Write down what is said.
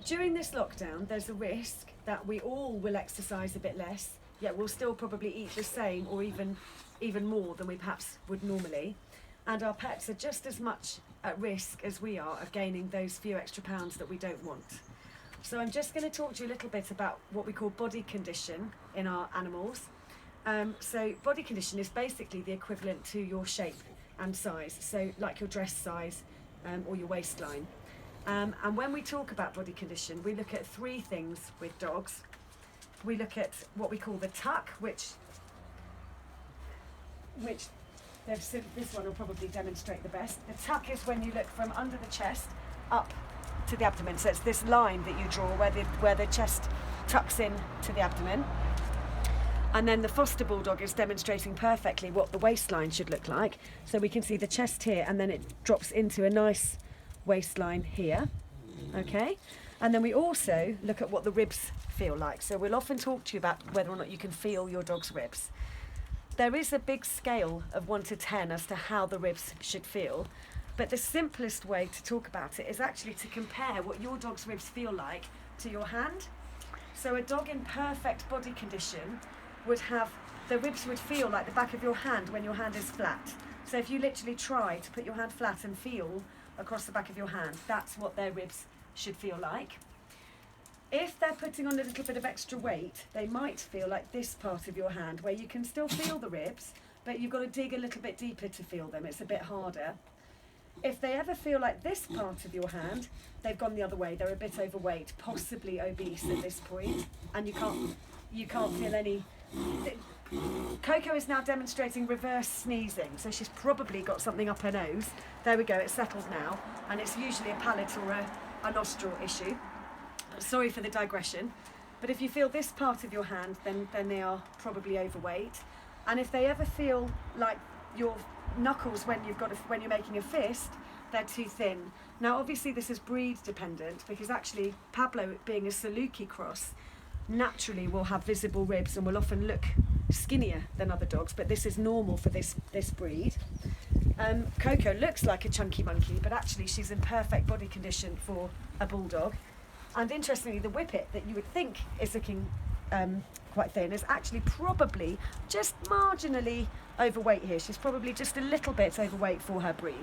During this lockdown, there's a risk that we all will exercise a bit less, yet we'll still probably eat the same or even more than we perhaps would normally. And our pets are just as much at risk as we are of gaining those few extra pounds that we don't want. So I'm just going to talk to you a little bit about what we call body condition in our animals. So body condition is basically the equivalent to your shape and size, so like your dress size or your waistline. And when we talk about body condition, we look at three things with dogs. We look at what we call the tuck, which this one will probably demonstrate the best. The tuck is when you look from under the chest up to the abdomen. So it's this line that you draw where the chest tucks in to the abdomen. And then the foster bulldog is demonstrating perfectly what the waistline should look like. So we can see the chest here, and then it drops into a nice waistline here. Okay? And then we also look at what the ribs feel like. So we'll often talk to you about whether or not you can feel your dog's ribs. There is a big scale of 1 to 10 as to how the ribs should feel. But the simplest way to talk about it is actually to compare what your dog's ribs feel like to your hand. So a dog in perfect body condition would have, the ribs would feel like the back of your hand when your hand is flat. So if you literally try to put your hand flat and feel across the back of your hand, that's what their ribs should feel like. If they're putting on a little bit of extra weight, they might feel like this part of your hand, where you can still feel the ribs, but you've got to dig a little bit deeper to feel them. It's a bit harder. If they ever feel like this part of your hand, they've gone the other way. They're a bit overweight, possibly obese at this point, and you can't feel any. Coco is now demonstrating reverse sneezing, so she's probably got something up her nose. There we go, it's settled now, and it's usually a palate or a nostril issue. Sorry for the digression, but if you feel this part of your hand, then they are probably overweight. And if they ever feel like your knuckles when you're making a fist, they're too thin. Now obviously this is breed dependent, because actually Pablo, being a Saluki cross, naturally will have visible ribs and will often look skinnier than other dogs, but this is normal for this breed. Coco looks like a chunky monkey, but actually she's in perfect body condition for a bulldog. And interestingly, the whippet that you would think is looking quite thin is actually probably just marginally overweight here. She's probably just a little bit overweight for her breed.